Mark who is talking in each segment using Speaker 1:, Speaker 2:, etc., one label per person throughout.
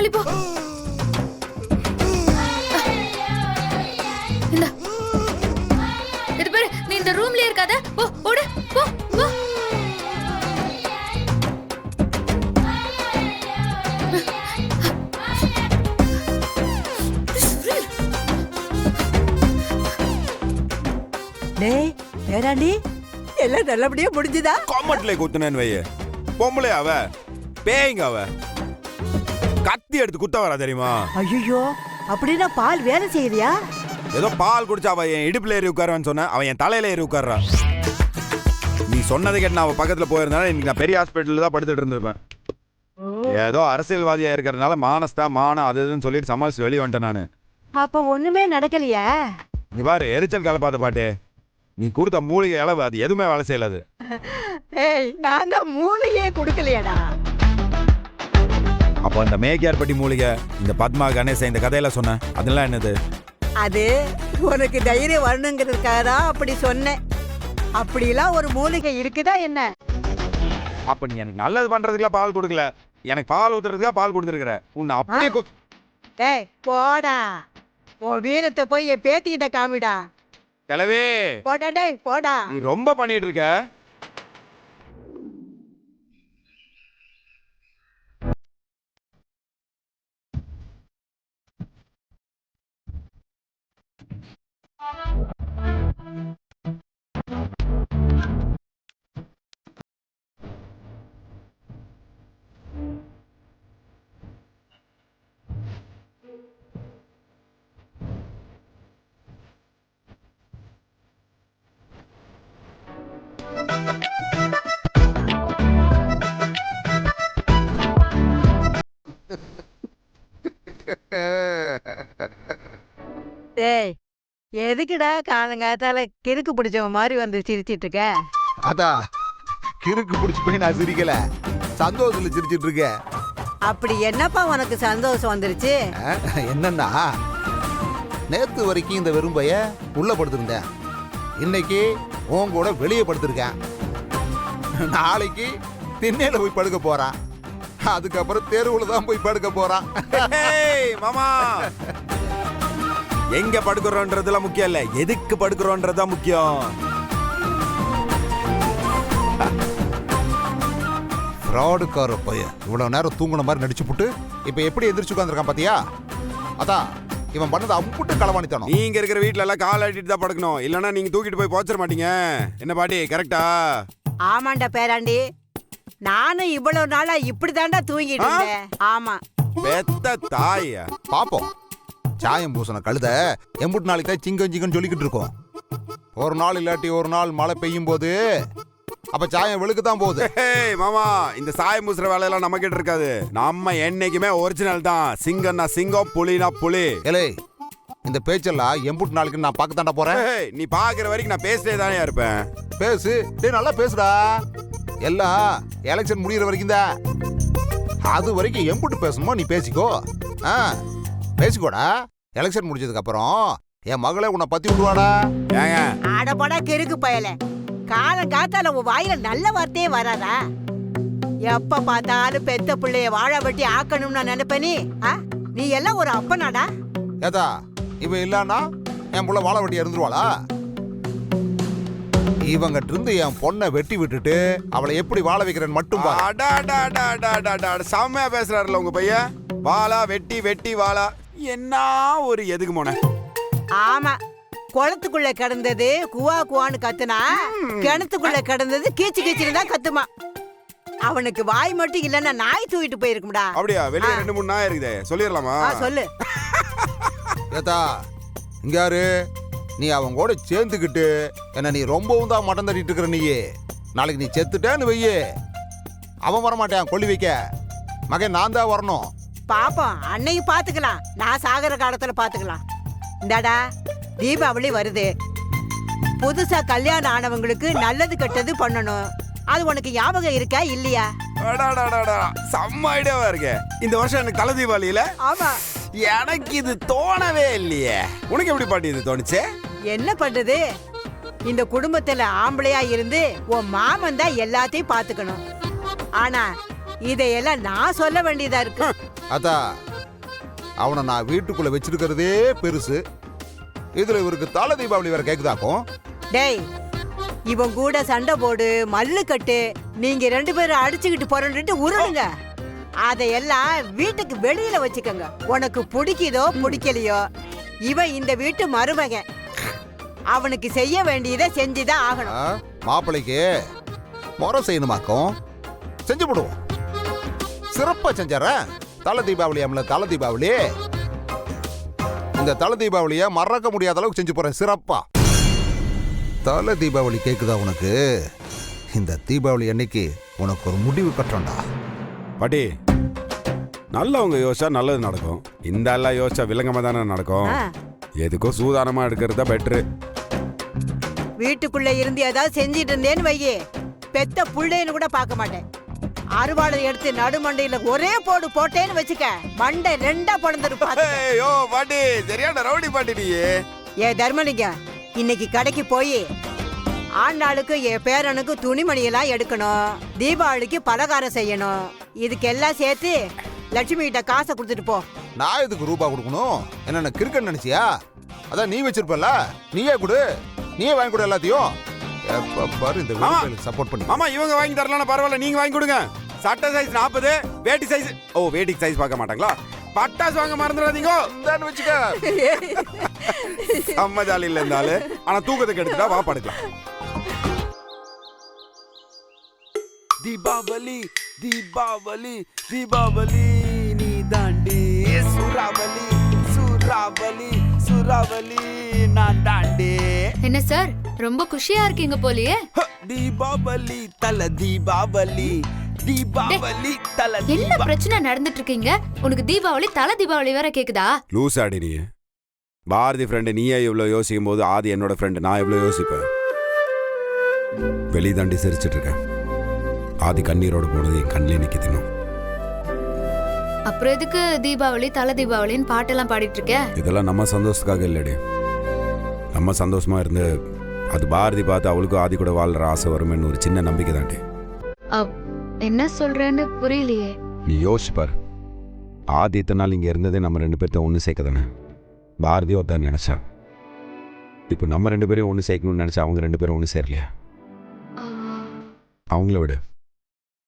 Speaker 1: தள்ளி போ. இந்த இது பாரு, நீ இந்த ரூம்லயே இருக்காத. போ ஓடு போ போ.
Speaker 2: டேய் பேராண்டி, எல்லாம் நல்லபடியா முடிஞ்சுதா?
Speaker 3: காமெட்ல குத்துனேன்னு வைய. பொம்பளை அவ, பேய்ங்க அவ. கத்தி எடுத்து குத்த வரா தெரியுமா?
Speaker 2: ஐயோ, அப்படின்னா பால் வேலை செய்யலையா?
Speaker 3: ஏதோ பால் குடிச்சா அவ என் இடுப்புல ஏறி உட்காருவான்னு சொன்ன, அவன் என் தலையில ஏறி உட்கார்றா. நீ சொன்னதை கேட்டு நான் அவ பக்கத்துல போயிருந்தாலும் இன்னைக்கு நான் பெரிய ஹாஸ்பிட்டல்ல தான் படுத்துட்டு இருந்திருப்பேன். ஏதோ அரசியல்வாதியா இருக்கிறதுனால மானம் அது இதுன்னு சொல்லிட்டு சமாளிச்சு வெளியே வந்துட்டேன் நானு.
Speaker 2: அப்ப ஒண்ணுமே நடக்கலையா?
Speaker 3: நீ பாரு, எரிச்சல் கலப்பாத பாட்டு. நீ கொடுத்த மூலிகை அளவு அது எதுவுமே வேலை செய்யலாது.
Speaker 2: ஏய், நான் தான் மூளையே கொடுக்கலையாடா.
Speaker 3: அப்போ இந்த மேக்கியார்பட்டி மூலிகை, இந்த பத்மா கணேசன் இந்த கதையில சொன்ன அதெல்லாம் என்னது?
Speaker 2: அது உனக்கு தைரியம் வரணுங்கிறதுக்காக தான் அப்படி சொன்னேன். அப்படிலாம் ஒரு மூலிகை இருக்குதா என்ன?
Speaker 3: அப்ப நீ எனக்கு நல்லது பண்றதுக்குலாம் பால் கொடுக்கல, எனக்கு பால் ஊத்துறதுக்காக பால் கொடுத்துருக்குற. உன்னை அப்படியே
Speaker 2: ஏய் போடா, உன் வீரத்தை போய் என் பேத்திக்கிட்ட காமிடா.
Speaker 3: கிளவே
Speaker 2: போடா டேய் போடா.
Speaker 3: நீ ரொம்ப பண்ணிட்டு இருக்க.
Speaker 2: டேய், எதுக்குடா காலங்காத்தால கிறுக்கு பிடிச்சவன் மாதிரி வந்து சிரிச்சிட்டு இருக்க?
Speaker 4: அதான் கிறுக்கு பிடிச்சி போய் நான் சிரிக்கல, சந்தோஷத்துல சிரிச்சிட்டு இருக்கேன்.
Speaker 2: அப்படி என்னப்பா உனக்கு சந்தோஷம் வந்துருச்சு?
Speaker 4: என்னன்னா, நேத்து வரைக்கும் இந்த வெறும்பைய உள்ள படுத்திருந்தேன், இன்னைக்கு உன் கூட வெளியே படுத்திருக்கேன். நாளைக்கு திண்ணையில போய் படுக்க போறான், அதுக்கப்புறம் தெருவுல தான் போய் படுக்க போறான்.
Speaker 3: மாமா, எங்க படுக்கிறோன்றதுலாம் முக்கியம் இல்ல, எதுக்கு படுக்கிறோன்றதுதான் முக்கியம்.
Speaker 4: ஃப்ராடுக்கார பையன் இவ்வளவு நேரம் தூங்குன மாதிரி நடிச்சு புட்டு இப்ப எப்படி எந்திரிச்சு உட்காந்துருக்கான் பாத்தியா? அதான் இவன் பண்ணது அம்புட்டு களவாணித்தனம்.
Speaker 3: நீங்க இருக்கிற வீட்டுல எல்லாம் கால் ஆட்டிட்டு தான் படுக்கணும், இல்லன்னா நீங்க தூக்கிட்டு போய் போச்சிட மாட்டீங்க. என்ன பாட்டி, கரெக்டா?
Speaker 2: ஆமாண்டா பேராண்டி, நானும் இவ்வளவு நாளா இப்படிதான்டா தூங்கிட்டு இருந்தேன். ஆமா,
Speaker 3: பெத்த தாயா.
Speaker 4: பாப்போம், சாயம் பூசண கழுத எம்புட்டு நாளைக்கு தான் சிங்கம் சிங்கன்னு சொல்லிக்கிட்டு இருக்கோம். ஒரு நாள் இல்லாட்டி ஒரு நாள் மழை பெய்யும் போது அப்ப சாயம் வெளுக்கு தான் போகுது.
Speaker 3: மாமா, இந்த சாயம் பூசுற வேலையெல்லாம் நம்ம கிட்ட இருக்காது. நம்ம என்னைக்குமே ஒரிஜினல் தான். சிங்கம்னா சிங்கம், புலினா புலி.
Speaker 4: ஏலே, இந்த பேச்செல்லாம் எம்புட்டு நாளைக்கு நான் பார்க்க தாண்டா போறேன்.
Speaker 3: நீ பாக்குற வரைக்கும் நான் பேசிட்டே தானே இருப்பேன்.
Speaker 4: பேசு டேய், நல்லா பேசுடா. எல்லாம் எலெக்ஷன் முடிகிற வரைக்கும் தான், அது வரைக்கும் எம்புட்டு பேசணுமோ நீ பேசிக்கோ. பேசிக்கோடா. எலெக்ஷன் முடிஞ்சதுக்கு அப்புறம் என் மகளே உன்னை பத்தி விடுவாடா.
Speaker 3: ஏங்க
Speaker 2: ஆடப்படா கெருக்கு பயல, காலம் காத்தால உன் வாயில நல்ல வார்த்தையே வராதா? எப்ப பார்த்தாலும் பெத்த பிள்ளைய வாழ வெட்டி ஆக்கணும்னு நினைப்ப நீ? நீ எல்லாம் ஒரு அப்பனாடா?
Speaker 4: ஏதா இவன் இல்லன்னா என் புள்ள வாழ வெட்டி இருந்துருவாளா? இவங்கிட்ட இருந்து என் பொண்ணை வெட்டி விட்டுட்டு அவளை எப்படி வாழ வைக்கிறேன்னு மட்டும்
Speaker 3: செம்மையா பேசுறாருல உங்க பையன். வாழா வெட்டி வெட்டி வாழா, என்ன ஒரு எதுக்கு போன?
Speaker 2: ஆமா, குளத்துக்குள்ள கிடந்தது குவா குவான்னு கத்துனா, கிணத்துக்குள்ள கிடந்தது கீச்சு கீச்சுன்னு தான் கத்துமா. அவனுக்கு வாய் மட்டும் இல்லன்னா நாய் தூக்கிட்டு போயிருக்கும்டா.
Speaker 3: அப்படியா? வெளியே 2-3 நாய் இருக்குதே, சொல்லிடலாமா?
Speaker 2: சொல்லு.
Speaker 4: ஏதா இங்க யாரு? நீ அவன் கூட சேர்ந்துக்கிட்டு என்ன நீ ரொம்பவும் தான் மட்டம் தட்டிட்டு இருக்கிற. நீயே நாளைக்கு நீ செத்துட்டேன்னு வையே, அவன் வரமாட்டான் கொல்லி வைக்க. மகன் நான் தான் வரணும்.
Speaker 2: பாப்போம், அன்னைக்கு பாத்துக்கலாம். நான் சாகர காலத்துல பாத்துக்கலாம். இந்தாடா, தீபாவளி வருது. புதுசா கல்யாணம் ஆனவங்களுக்கு நல்லது கெட்டது பண்ணணும். அது உனக்கு ஞாபகம் இருக்கா இல்லையா?
Speaker 3: செம்ம ஐடியாவா இருக்கு. இந்த வருஷம் எனக்கு தலை தீபாவளியில.
Speaker 2: ஆமா,
Speaker 3: எனக்கு இது தோணவே இல்லையே. உனக்கு எப்படி பாட்டி இது தோணுச்சு?
Speaker 2: என்ன பண்றது, இந்த குடும்பத்துல ஆம்பளையா இருந்து உன் மாமன் தான் எல்லாத்தையும் பாத்துக்கணும். ஆனா இதையெல்லாம் நான் சொல்ல வேண்டியதா இருக்கு.
Speaker 4: அதா அவனை நான் வீட்டுக்குள்ள வச்சிருக்கிறதே பெருசு. இதுல இவருக்கு தலை தீபாவளி வேற கேக்குதாக்கும்.
Speaker 2: டேய், இவன் கூட சண்டை போடு, மல்லு கட்டு, நீங்க 2 பேரும் அடிச்சுக்கிட்டு போறேன்ட்டு உருளுங்க. அதையெல்லாம் வீட்டுக்கு வெளியில வச்சுக்கோங்க. உனக்கு பிடிக்குதோ பிடிக்கலையோ, இவன் இந்த வீட்டு மருமகன். அவனுக்கு செய்ய வேண்டியதை செஞ்சுதான் ஆகணும்.
Speaker 4: மாப்பிள்ளைக்கு முறை செய்யணுமாக்கும். செஞ்சு போடுவோம். சிறப்பா செஞ்சாரன். தலை தீபாவளி அம்மல தலை தீபாவளி. இந்த தலை தீபாவளிய மறக்க முடியாத அளவுக்கு செஞ்சு போறேன் சிறப்பா. தலை தீபாவளி கேக்குதா உனக்கு? இந்த தீபாவளி அன்னைக்கு உனக்கு ஒரு முடிவு கட்டோண்டா.
Speaker 3: பாட்டி, நல்லவங்க யோசிச்சா நல்லது நடக்கும். இந்த எல்லாம் யோசிச்சா விலங்கமா தானே நடக்கும். எதுக்கும் சூதானமா எடுக்கிறது பெட்ரு.
Speaker 2: வீட்டுக்குள்ள இருந்து ஏதாவது செஞ்சிட்டு இருந்தேன்னு வையே, பெத்த புள்ளைன்னு கூட பார்க்க மாட்டேன். அறுவாளை எடுத்து நடுமண்டையில ஒரே போடு போட்டேன்னு வச்சுக்க, மண்டை 2ஆ பிறந்திருப்பாங்க.
Speaker 3: ஐயோ பாட்டி, சரியான ரவுடி பாட்டி நீ.
Speaker 2: ஏ தர்மலிங்க, இன்னைக்கு கடைக்கு போய் ஆண்டாளுக்கு என் பேரனுக்கு துணிமணியெல்லாம் எடுக்கணும், தீபாவளிக்கு பலகாரம் செய்யணும். இதுக்கெல்லாம் சேர்த்து லட்சுமி கிட்ட காசை கொடுத்துட்டு போ.
Speaker 4: நான் எதுக்கு ரூபா கொடுக்கணும்? என்ன கிரிக்கெட் நினைச்சியா? அதான் நீ வச்சிருப்பல, நீயே கொடு. நீயே வாங்கி கொடு எல்லாத்தையும். எப்ப பாரு இந்த வீட்டுக்கு சப்போர்ட் பண்ணி.
Speaker 3: மாமா, இவங்க வாங்கி தரலாம் பரவாயில்ல, நீங்க வாங்கி கொடுங்க. சட்டை சைஸ் 40, வேட்டி சைஸ் வேட்டி சைஸ் பார்க்க மாட்டாங்களா? பட்டாசு வாங்க மறந்துடாதீங்க வச்சுக்க. அம்மா ஜாலியில் இருந்தாலும் ஆனா தூக்கத்துக்கு எடுத்துட்டா வா படுக்கலாம்.
Speaker 5: தீபாவளி தீபாவளி தீபாவளி நீ தாண்டி சூறாவளி சூறாவளி சூறாவளி நான் தாண்டி.
Speaker 1: என்ன சார், ரொம்ப குஷியா இருக்கீங்க போலயே.
Speaker 5: தீபாவளி தல தீபாவளி தீபாவளி தல.
Speaker 1: என்ன பிரச்சனை நடந்துட்டு இருக்கீங்க? உனக்கு தீபாவளி தலை தீபாவளி வேற கேக்குதா?
Speaker 3: லூஸ் ஆடி நீ. பாரதி ஃப்ரெண்டு நீயே இவ்வளவு யோசிக்கும் போது ஆதி என்னோட ஃப்ரெண்டு நான் எவ்வளவு யோசிப்பேன். வெளி தாண்டி சிரிச்சிட்டு இருக்கேன். ஆதி கண்ணீரோடு போனது என் கண்ணிலே நிக்குதுன்னு.
Speaker 1: அப்புறம் எதுக்கு தீபாவளி தலை தீபாவளின்னு பாட்டெல்லாம் பாடிட்டு இருக்க?
Speaker 3: இதெல்லாம் நம்ம சந்தோஷத்துக்காக இல்லடி. நம்ம சந்தோஷமா இருந்து அது பாரதி பார்த்து அவளுக்கும் ஆதி கூட வாழ்ற ஆசை வரும்னு ஒரு சின்ன நம்பிக்கை தாண்டி.
Speaker 1: என்ன சொல்றேன்னு புரியலையே.
Speaker 3: நீ யோசிப்பார், ஆதி இத்தனை நாள் இங்கே இருந்ததே நம்ம 2 பேர்த்த ஒன்று சேர்க்க தானே. பாரதி ஒருத்தான் நினைச்சா. இப்போ நம்ம 2 பேரையும் ஒன்று சேர்க்கணும்னு நினைச்சா அவங்க 2 பேரும் ஒன்று சேரலையா? அவங்கள விடு,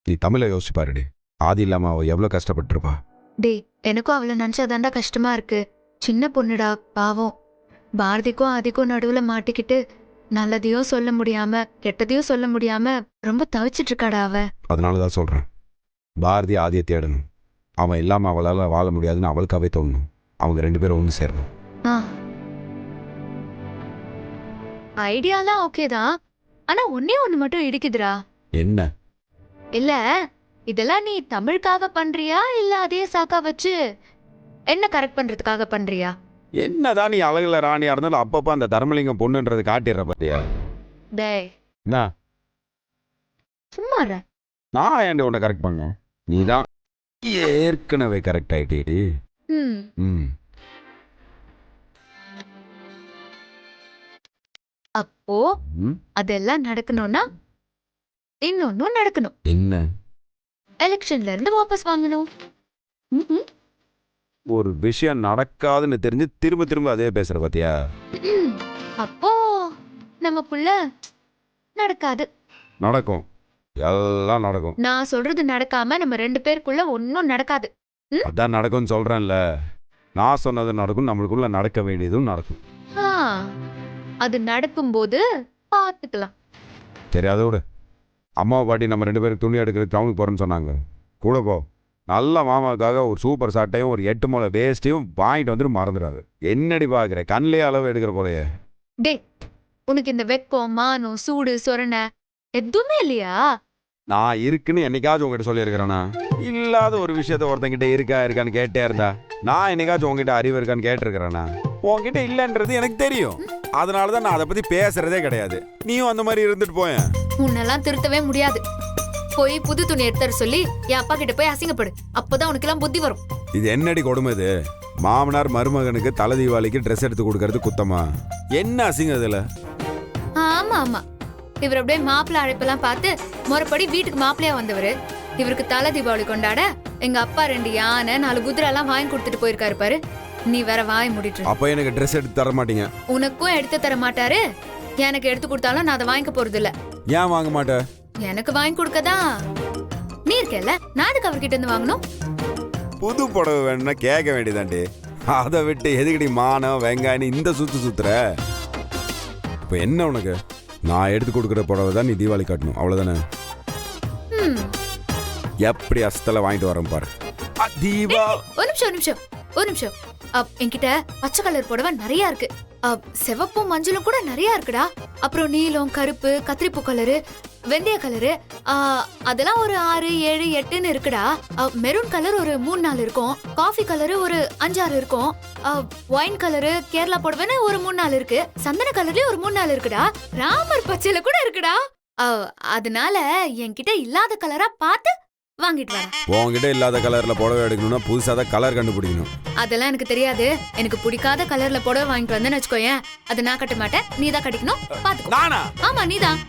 Speaker 3: நீ தமிழை யோசிப்பாருடி. ஆதி இல்லாம அவ எவ்வளவு கஷ்டப்பட்டிருப்பா.
Speaker 1: டே, எனக்கும் அவளை நினைச்சாதான்டா கஷ்டமா இருக்கு. சின்ன பொண்ணுடா, பாவம். பாரதிக்கும் ஆதிக்கும் நடுவுல மாட்டிக்கிட்டு நல்லதையும் சொல்ல முடியாம கெட்டதையும் சொல்ல முடியாம ரொம்ப தவிச்சிட்டு இருக்காடா அவ.
Speaker 3: அதனாலதான் சொல்றேன், பாரதி ஆதியை தேடணும். அவன் இல்லாம அவளால வாழ முடியாதுன்னு அவளுக்காவே தோணணும். அவங்க 2 பேரும் ஒன்று சேரணும்.
Speaker 1: ஐடியாலாம் ஓகே தான், ஆனா ஒன்னே ஒண்ணு மட்டும் இடிக்குதுடா.
Speaker 3: என்ன?
Speaker 1: இல்ல, இதெல்லாம் நீ தமிழுக்காக பண்றியா இல்ல அதே சாக்கா வச்சு என்ன கரெக்ட் பண்றதுக்காக பண்றியா?
Speaker 3: என்னதான் நீ அழகுல ராணியா இருந்தாலும் அப்பப்ப அந்த தர்மலிங்கம் பொண்ணுன்றது காட்டிடுற பாத்தியா?
Speaker 1: டேய்,
Speaker 3: என்ன
Speaker 1: சும்மா இரு.
Speaker 3: நான் ஏன்டி உன்னை கரெக்ட் பண்ண? நீதான் ஏற்கனவே கரெக்ட் ஆயிட்டேடி.
Speaker 1: அப்போ அதெல்லாம் நடக்கணும்னா இன்னொன்னும் நடக்கணும்.
Speaker 3: என்ன?
Speaker 1: எலெக்ஷன்ல இருந்து வாபஸ் வாங்கணும்.
Speaker 3: ஒரு விஷயம் நடக்காதுன்னு தெரிஞ்சு திரும்ப திரும்ப அதே பேசுற பாத்தியா?
Speaker 1: அப்போ நம்ம புள்ள நடக்காது.
Speaker 3: நடக்கும், எல்லாம் நடக்கும்.
Speaker 1: நான் சொல்றது நடக்காம நம்ம 2 பேருக்குள்ள ஒன்னும் நடக்காது.
Speaker 3: அதான் நடக்கும்னு சொல்றேன்ல. நான் சொன்னது நடக்கும், நம்மளுக்குள்ள நடக்க வேண்டியதும் நடக்கும்.
Speaker 1: அது நடக்கும்போது பாத்துக்கலாம்.
Speaker 3: சரி, அதோட அம்மாவை பாட்டி நம்ம 2 பேருக்கு துணி எடுக்கிறதுக்கு டவுனுக்கு போறேன்னு சொன்னாங்க. கூட போ. நல்ல மாமாவுக்காக ஒரு சூப்பர் சட்டையும் ஒரு 8 முழ வேஸ்ட்டையும் வாங்கிட்டு வந்துட்டு மறந்துடாது. என்னடி பாக்குற, கண்ணிலே அளவு எடுக்கிற போலயே.
Speaker 1: டே, உனக்கு இந்த வெக்கம் மானம் சூடு சொரணை எதுவுமே இல்லையா?
Speaker 3: நான் இருக்குன்னு என்னைக்காச்சும் உங்ககிட்ட சொல்லியிருக்கிறேன்னா? இல்லாத ஒரு விஷயத்த ஒருத்தங்கிட்ட இருக்கான்னு கேட்டே இருந்தா நான் என்னைக்காச்சும் உங்ககிட்ட அறிவு இருக்கான்னு கேட்டிருக்கிறேன்னா? உங்ககிட்ட இல்லைன்றது எனக்கு தெரியும். அதனாலதான் நான் அதை பத்தி பேசுறதே கிடையாது. நீயும் அந்த மாதிரி இருந்துட்டு போய.
Speaker 1: உன்னெல்லாம் திருத்தவே முடியாது. போய் புது துணி எடுத்துற சொல்லி என் அப்பா கிட்ட போய் அசிங்கப்படு. அப்பதான் உனக்கு எல்லாம் புத்தி வரும்.
Speaker 3: இது என்னடி கொடுமை இது? மாமனார் மருமகனுக்கு தலை தீபாவளிக்கு ட்ரெஸ் எடுத்து கொடுக்கறது குத்தமா? என்ன அசிங்கம் இதுல?
Speaker 1: ஆமா ஆமா, இவர் அப்படியே மாப்பிள்ளை அழைப்பெல்லாம் பார்த்து முறைப்படி வீட்டுக்கு மாப்பிள்ளையா வந்தவரு. இவருக்கு தலை தீபாவளி கொண்டாட எங்க அப்பா 2 யானை 4 குதிரை எல்லாம் வாங்கி கொடுத்துட்டு போயிருக்காரு பாரு. நீ வேற வாய் மூடிட்டு.
Speaker 3: அப்ப எனக்கு ட்ரெஸ் எடுத்து தர மாட்டீங்க?
Speaker 1: உனக்கும் எடுத்து தர மாட்டாரு, எனக்கு எடுத்து கொடுத்தாலும் நான் அதை வாங்கிக்க போறது இல்ல.
Speaker 3: ஏன் வாங்க மாட்டேன்?
Speaker 1: எனக்கு வாங்கி கொடுக்கதான் நீ இருக்கல, நான் அதுக்கு அவர்கிட்ட இருந்து வாங்கணும்.
Speaker 3: புது புடவை வேணும்னா கேட்க வேண்டியதாண்டி. அதை விட்டு எதுக்கடி மானம் வெங்காயம் இந்த சுத்துற? இப்ப என்ன உனக்கு? நான் எடுத்து கொடுக்குற புடவை தான் நீ தீபாவளி காட்டணும், அவ்வளவுதானே? எப்படி அஸ்தல வாங்கிட்டு வரேன் பாரு.
Speaker 1: ஒரு நிமிஷம். என்கிட்ட பச்சை கலர் புடவை நிறைய இருக்கு, சிவப்பும் மஞ்சளும் கூட நிறைய இருக்குடா. அப்புறம் நீலம், கருப்பு, கத்திரிப்பூ கலரு, வெந்தய கலரு, அதெல்லாம் ஒரு 6, 7, 8ன்னு இருக்குடா. மெரூன் கலர் ஒரு 3-4 இருக்கும், காஃபி கலரு ஒரு 5-6 இருக்கும், ஒயின் கலரு கேரளா புடவைன்னு ஒரு 3-4 இருக்கு, சந்தன கலர்லயும் ஒரு 3-4 இருக்குடா, ராமர் பச்சையில கூட இருக்குடா. அதனால என்கிட்ட இல்லாத கலரா பார்த்து வாங்கிட்டு வரேன்.
Speaker 3: உன்கிட்ட இல்லாத கலர்ல புடவை எடுக்கணும்னா புதுசா தான் கலர் கண்டுபிடிக்கணும்.
Speaker 1: அதெல்லாம் எனக்கு தெரியாது. எனக்கு பிடிக்காத கலர்ல புடவை வாங்கிட்டு வந்தேன்னு வச்சுக்கோயேன், அது நான் கட்ட மாட்டேன், நீ தான் கட்டிக்கணும். பாத்துக்கோ.
Speaker 5: நானா?
Speaker 1: ஆமா, நீதான்.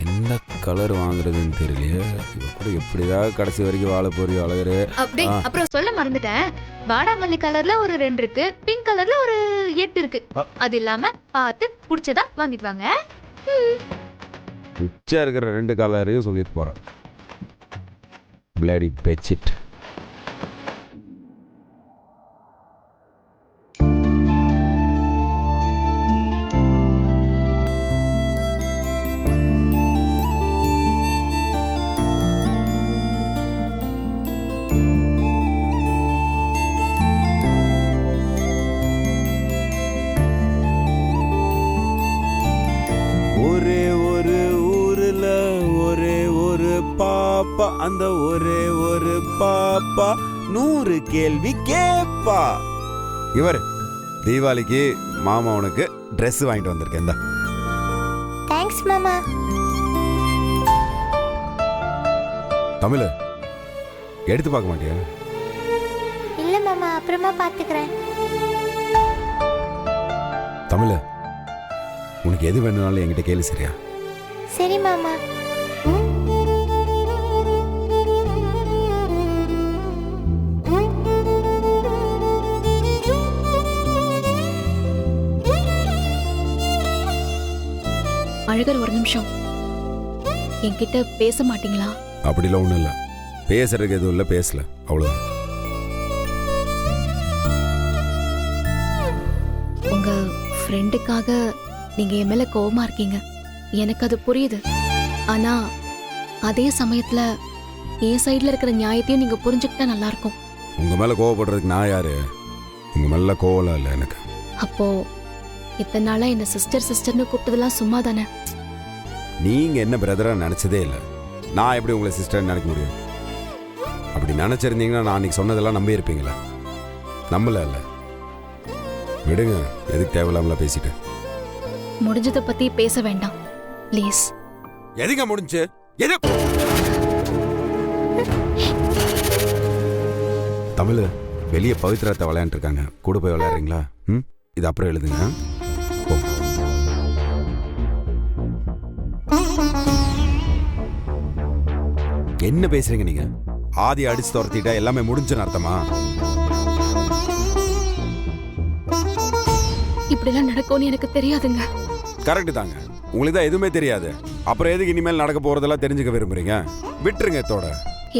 Speaker 3: எந்த கலர் வாங்குறதுன்னு தெரியலையே. இவ கூட எப்படிதான் கடைசி வரைக்கும் வாழ போறியோ அழகரு.
Speaker 1: அப்படியே அப்புறம் சொல்ல மறந்துட்டேன், வாடாமல்லி கலர்ல ஒரு 2 இருக்கு, பிங்க் கலர்ல ஒரு 8 இருக்கு. அது இல்லாம பார்த்து பிடிச்சதா வாங்கிட்டு வாங்க.
Speaker 3: மிச்சம் இருக்கிற 2 கலரையும் சொல்லிட்டு போறேன். பிளேடி பெச்சிட்.
Speaker 5: ஒரே ஒரு ஊர்ல ஒரே ஒரு பாப்பா, அந்த ஒரே ஒரு பாப்பா 100 கேள்வி கேப்பா.
Speaker 3: இவர் தீபாவளிக்கு மாமா உனக்கு ட்ரெஸ் வாங்கிட்டு வந்திருக்கேன்.
Speaker 6: தேங்க்ஸ் மாமா.
Speaker 3: தமிழ் எடுத்து பார்க்க மாட்டியா?
Speaker 6: இல்ல மாமா, அப்புறமா பாத்துக்கிறேன்.
Speaker 3: தமிழ் உனக்கு எது வேணும்னாலும் என்கிட்ட கேளு, சரியா?
Speaker 6: சரி மாமா.
Speaker 7: அழகர், ஒரு நிமிஷம். என்கிட்ட பேச மாட்டீங்களா?
Speaker 3: அப்படிலாம் ஒன்றும் இல்லை, பேசுறதுக்கு எதுவும் இல்லை, பேசல, அவ்வளோதான்.
Speaker 7: உங்க ஃப்ரெண்டுக்காக நீங்க என் மேல கோவமா இருக்கீங்க, எனக்கு அது புரியுது. ஆனா அதே சமயத்துல என் சைடுல இருக்கிற நியாயத்தையும் நீங்க புரிஞ்சுக்கிட்டா நல்லா இருக்கும்.
Speaker 3: உங்க மேல கோவப்படுறதுக்கு நான் யாரு? உங்க மேல கோவலாம் இல்லை எனக்கு.
Speaker 7: அப்போ இத்தனை நாளா என்ன சிஸ்டர்னு கூப்பிட்டதெல்லாம் சும்மா தானே?
Speaker 3: நீங்க என்ன பிரதரா நினைச்சதே இல்லை, நான் எப்படி உங்களை சிஸ்டர் நினைக்க முடியும்? அப்படி நினைச்சிருந்தீங்கன்னா நான் அன்னைக்கு சொன்னதெல்லாம் நம்பி இருப்பீங்களா? நம்பல இல்ல. விடுங்க, எதுக்கு தேவையில்லாமல பேசிட்டு.
Speaker 7: முடிஞ்சதை பத்தி பேச வேண்டாம் ப்ளீஸ்.
Speaker 3: எதுங்க முடிஞ்சு? எது தமிழ் வெளியே பவித்ராத்தை விளையாண்டு இருக்காங்க, கூட போய் விளையாடுறீங்களா? இது அப்புறம் எழுதுங்க. என்ன பேசுறீங்க நீங்க? ஆதி அடிச்சு துரத்திட்டா எல்லாமே முடிஞ்சுன்னு அர்த்தமா?
Speaker 7: இப்படிலாம் நடக்கும்னு எனக்கு தெரியாதுங்க.
Speaker 3: கரெக்ட் தாங்க, உங்களுக்கு தான் எதுவுமே தெரியாது. அப்புறம் எதுக்கு இனிமேல் நடக்க போறதெல்லாம் தெரிஞ்சுக்க விரும்புறீங்க? விட்டுருங்க இதோட.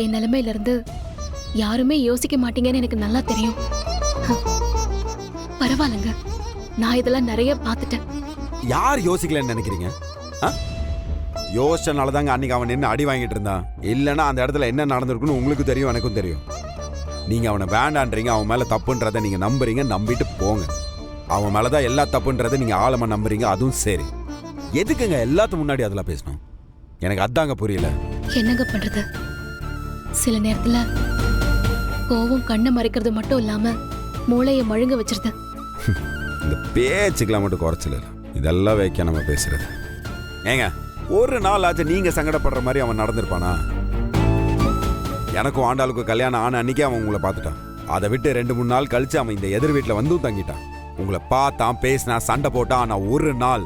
Speaker 7: என் நிலைமையில இருந்து யாருமே யோசிக்க மாட்டீங்கன்னு எனக்கு நல்லா தெரியும். பரவாயில்லைங்க, நான் இதெல்லாம் நிறைய பார்த்துட்டேன்.
Speaker 3: யார் யோசிக்கலன்னு நினைக்கிறீங்க? யோசிச்சனால தாங்க அன்னைக்கு அவன் நின்று அடி வாங்கிட்டு இருந்தான். இல்லைன்னா அந்த இடத்துல என்ன நடந்திருக்குன்னு உங்களுக்கு தெரியும், எனக்கும் தெரியும். நீங்க அவனை வேண்டான்றீங்க, அவன் மேல தப்புன்றதை நீங்க நம்புறீங்க, நம்பிட்டு போங்க. அவன் மேலதான் எல்லா தப்புன்றதை நீங்க ஆழமா நம்புறீங்க, அதுவும் சரி. எதுக்குங்க எல்லாத்துக்கு முன்னாடி அதெல்லாம் பேசணும்? எனக்கு அதாங்க புரியல.
Speaker 7: என்னங்க பண்றது, சில நேரத்துல கோவம் கண்ணை மறைக்கிறது மட்டும் இல்லாம மூளையை மழுங்க வச்சிருது.
Speaker 3: இந்த பேச்சுக்கெல்லாம் மட்டும் குறைச்சல, இதெல்லாம் வைக்க நம்ம பேசுறது. ஏங்க, ஒரு நாள் ஆச்சு நீங்க சங்கடப்படுற மாதிரி அவன் நடந்திருப்பானா? எனக்கும் ஆண்டாளுக்கும் கல்யாணம் ஆன அன்னைக்கே அவன் உங்களை பார்த்துட்டான். அதை விட்டு 2-3 நாள் கழிச்சு அவன் இந்த எதிர் வீட்டில் வந்து தங்கிட்டான். உங்களை பார்த்தான், பேசினா, சண்டை போட்டான். ஆனா ஒரு நாள்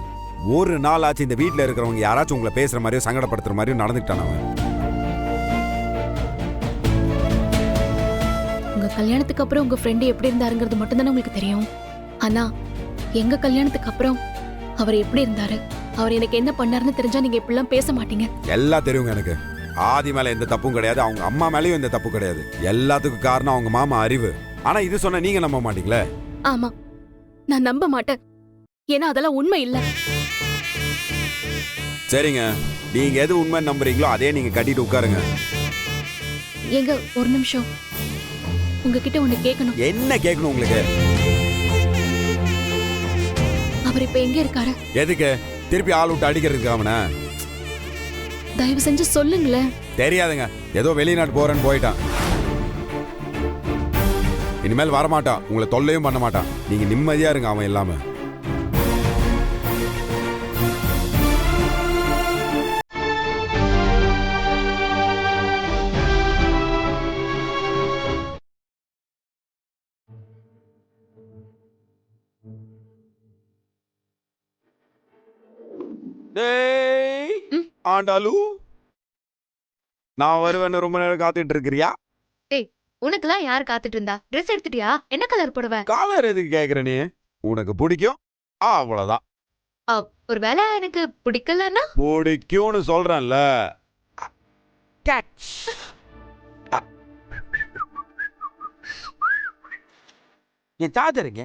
Speaker 3: ஒரு நாள் ஆச்சு இந்த வீட்ல இருக்கிறவங்க யாராச்சும் உங்களை பேசுற மாதிரியோ சங்கடப்படுத்துற மாதிரியோ நடந்துக்கிட்டான் அவன்.
Speaker 7: உங்க கல்யாணத்துக்கு அப்புறம் உங்க ஃப்ரெண்டு எப்படி இருந்தாருங்கிறது மட்டும் தானே உங்களுக்கு தெரியும். ஆனா எங்க கல்யாணத்துக்கு அப்புறம் அவர் எப்படி இருந்தாரு, அவர் எனக்கு என்ன பண்ணாருன்னு தெரிஞ்சா நீங்க இப்படிலாம் பேச மாட்டீங்க.
Speaker 3: எல்லாம் தெரியுங்க எனக்கு. ஆதி மேல எந்த தப்பும் கிடையாது, அவங்க அம்மா மேலயும் எந்த தப்பு கிடையாது. எல்லாத்துக்கும் காரணம் அவங்க மாமா அறிவு. ஆனா இது சொன்னா நீங்க நம்ப மாட்டீங்களே.
Speaker 7: ஆமா, நான் நம்ப மாட்டேன். ஏன்னா அதெல்லாம் உண்மை இல்ல.
Speaker 3: சரிங்க, நீங்க எது உண்மை நம்புறீங்களோ அதே நீங்க கட்டிட்டு உட்காருங்க.
Speaker 7: எங்க ஒரு நிமிஷம், உங்ககிட்ட ஒண்ணு கேட்கணும்.
Speaker 3: என்ன கேட்கணும் உங்களுக்கு?
Speaker 7: அவர் இப்ப எங்க இருக்காரு?
Speaker 3: எதுக்கு திருப்பி ஆள் விட்டு அடிக்கிறதுக்கு அவனை?
Speaker 7: தயவு செஞ்சு சொல்லுங்களேன்.
Speaker 3: தெரியாதுங்க, ஏதோ வெளிநாட்டு போறேன்னு போயிட்டான். இனிமேல் வரமாட்டான், உங்களை தொல்லையும் பண்ண மாட்டான். நீங்க நிம்மதியா இருங்க அவன் இல்லாம. ஆண்டாலு, நான் வருவேன்னு ரொம்ப நேரம் காத்துட்டு இருக்கிறியா?
Speaker 1: உனக்கெல்லாம் யார் காத்துட்டு இருந்தா? ட்ரெஸ் எடுத்துட்டியா? என்ன கலர் போடுவ?
Speaker 3: காலர் எதுக்கு கேக்குற நீ? உனக்கு பிடிக்கும் அவ்வளவுதான்.
Speaker 1: ஒருவேளை எனக்கு பிடிக்கலன்னா?
Speaker 3: பிடிக்கும்னு சொல்றேன்ல.
Speaker 5: என் சார்ஜருங்க.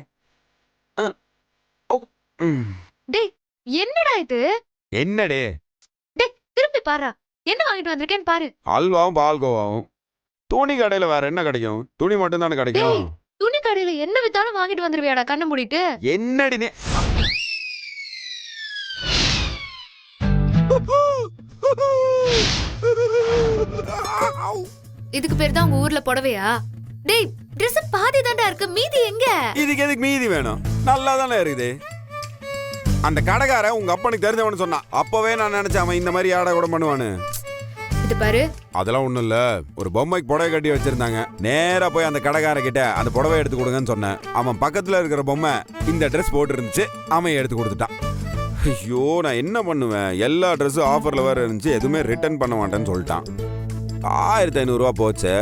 Speaker 1: டேய், என்னடா இது?
Speaker 3: என்னடே?
Speaker 1: டேய், திருப்பி பாரு. என்ன வாங்கிட்டு வந்திருக்கேன்னு பாரு.
Speaker 3: அல்வாவும் பால்கோவாவும். துணி கடையில வேற என்ன கிடைக்கும்? துணி மட்டும் தானே கிடைக்கும்.
Speaker 1: துணி கடையில என்ன வித்தாலும் வாங்கிட்டு வந்துருவியாடா கண்ணு மூடிட்டு?
Speaker 3: என்னடி நீ?
Speaker 1: இதுக்கு பேர் தான் உங்க ஊர்ல புடவையா? டேய், Dress பாதி தாண்டா இருக்கு, மீதி எங்க?
Speaker 3: இதுக்கு எதுக்கு மீதி வேணும்? நல்லா தானே இருக்குது. அந்த கடைக்கார உங்க அப்பனுக்கு தெரிஞ்சவனு சொன்னா. அப்பவே நான் நினைச்சேன் அவன் இந்த மாதிரி ஆடை கூட பண்ணுவானு.
Speaker 1: இது பாரு.
Speaker 3: அதெல்லாம் ஒண்ணும் இல்ல, ஒரு பொம்மைக்கு புடவை கட்டி வச்சிருந்தாங்க. நேரா போய் அந்த கடைக்கார கிட்ட அந்த புடவை எடுத்து கொடுங்கன்னு சொன்னேன். அவன் பக்கத்துல இருக்கிற பொம்மை இந்த ட்ரெஸ் போட்டு இருந்துச்சு, அவன் எடுத்து கொடுத்துட்டான். ஐயோ, நான் என்ன பண்ணுவேன்? எல்லா ட்ரெஸ்ஸும் ஆஃபர்ல வேற இருந்துச்சு, எதுவுமே ரிட்டர்ன் பண்ண மாட்டேன்னு சொல்லிட்டான். 1500 ரூபா போச்சு.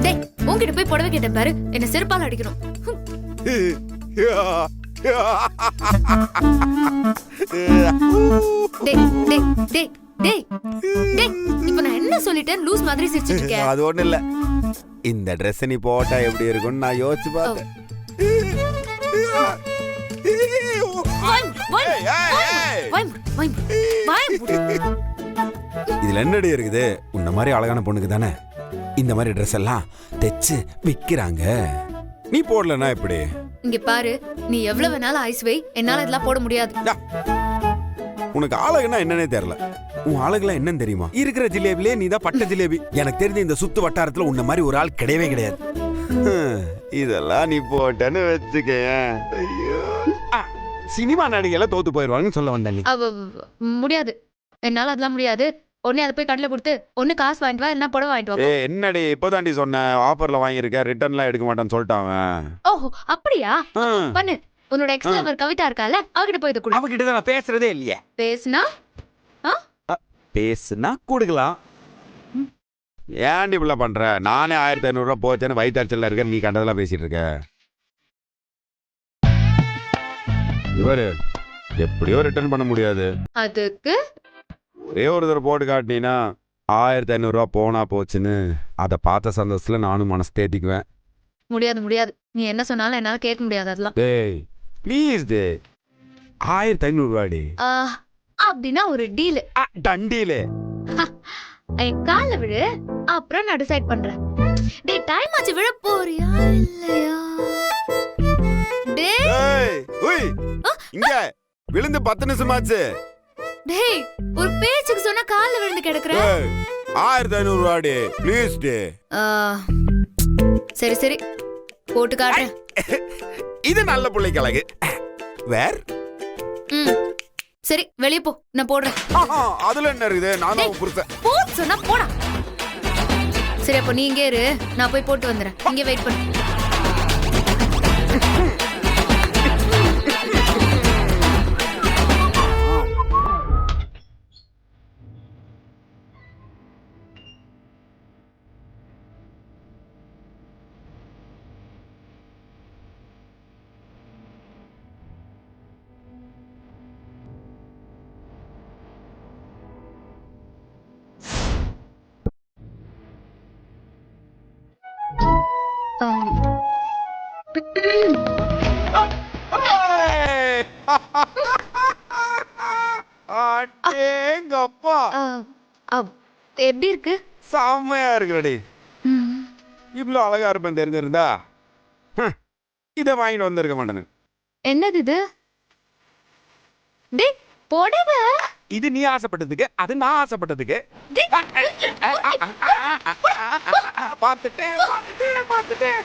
Speaker 1: டேய், உன்கிட்ட போய் புடவை கேட்டேன் பாரு, என்ன செருப்பால அடிக்கணும். டேய் டேய் டேய் டேய் டேய், இப்போ நான் என்ன சொல்லிட்டேன்? லூஸ் மாதிரி சிரிச்சிட்டு இருக்க.
Speaker 3: அது ஒண்ணு இல்ல, இந்த Dress நீ போட்டா எப்படி இருக்கும்னு நான் யோசிச்சு பார்த்தேன். இதுல என்னடி இருக்குது? உன்ன மாதிரி அழகான பொண்ணுக்கு தானே இந்த மாதிரி Dress எல்லாம் தைச்சு விக்கிறாங்க. நீ போடலன்னா எப்படி?
Speaker 1: இங்க பாரு, நீ எவ்வளவு வேணாலும் ஐஸ் வை, என்னால இதெல்லாம் போட முடியாது.
Speaker 3: உனக்கு அழகுனா என்னன்னே தெரியல. உன் அழகுலாம் என்னன்னு தெரியுமா? இருக்கிற ஜிலேபிலே நீ தான் பட்ட ஜிலேபி. எனக்கு தெரிஞ்ச இந்த சுத்து வட்டாரத்துல உன்ன மாதிரி ஒரு ஆள் கிடையவே கிடையாது. இதெல்லாம் நீ போட்டன்னு வச்சுக்க. சினிமா நடிகைலாம் தோத்து போயிடுவாங்கன்னு சொல்ல வந்தேன்.
Speaker 1: முடியாது, என்னால அதெல்லாம் முடியாது. ஒண்ணு அதை போய் கடையில கொடுத்து ஒண்ணு காசு வாங்கிட்டு வா, என்ன புடவை வாங்கிட்டு வா.
Speaker 3: என்னடி இப்போதாண்டி சொன்னேன், ஆஃபர்ல வாங்கியிருக்க, ரிட்டர்ன்லாம் எடுக்க மாட்டேன்னு சொல்லிட்டான்.
Speaker 1: ஓஹோ, அப்படியா? பண்ணு. உன்னோட எக்ஸ்ட்ரா ஒரு கவிதா இருக்கால, அவகிட்ட போய் இதை கொடு.
Speaker 5: அவகிட்ட தான் நான் பேசுறதே இல்லையே.
Speaker 3: பேசுனா கொடுக்கலாம். ஏன்டி இப்படி பண்ற? நானே 1500 ரூபா போச்சேன்னு வயிற்றுச்சல்ல இருக்க, நீ கண்டதெல்லாம் பேசிட்டு இருக்க. இவரு எப்படியோ ரிட்டர்ன் பண்ண முடியாது.
Speaker 1: அதுக்கு
Speaker 3: ஒரே ஒரு தடவை போட்டு காட்டினீங்கன்னா 1500 ரூபா போனா போச்சுன்னு அதை பார்த்த சந்தோஷத்துல நானும் மனசு தேத்திக்குவேன்.
Speaker 1: முடியாது முடியாது, நீ என்ன சொன்னாலும் என்னால கேட்க முடியாது அதெல்லாம்.
Speaker 3: டேய் ப்ளீஸ் டே, 1500 ரூபாடி.
Speaker 1: அப்படின்னா ஒரு டீல்.
Speaker 3: டண்டீலே
Speaker 1: என் கால விழு, அப்புறம் நான் டிசைட் பண்றேன். டேய், டைம் ஆச்சு, விழ போறியா இல்லையா?
Speaker 3: டேய் உய், இங்க விழுந்து 10 நிமிஷம் ஆச்சு.
Speaker 1: டேய், ஒரு பேச்சுக்கு சொன்னா கால்ல விழுந்து கிடக்குற.
Speaker 3: 1500 ரூபாடி ப்ளீஸ் டே.
Speaker 1: சரி சரி, போட்டு காட்டுறேன்.
Speaker 3: இது நல்ல பிள்ளைக்கு அழகு. வேர்
Speaker 1: சரி, வெளிய போ, நான் போடுறேன்.
Speaker 3: அதுல என்ன இருக்குது? நான் தான் புருஷன்.
Speaker 1: போ சொன்னா போடா. சரி, அப்ப நீ இங்கே இரு, நான் போய் போட்டு வந்துறேன். இங்கே வெயிட் பண்ணு. ஆம்,
Speaker 3: அடேங்கப்பா
Speaker 1: ஆ, ஆ, எப்படி இருக்கு?
Speaker 3: செம்மையா இருக்குடி.
Speaker 1: ம்,
Speaker 3: இவ்வளோ அழகா இருப்பேன் தெரிஞ்சிருந்தா இதை வாங்கிட்டு வந்திருக்க மாட்டேன்னு.
Speaker 1: என்னது இது? டேய் புடவை.
Speaker 3: இது நீ ஆசைப்பட்டதுக்கு, அது நான் ஆசைப்பட்டதுக்கு. பார்த்துட்டேன் பார்த்துட்டேன் பார்த்துட்டேன்.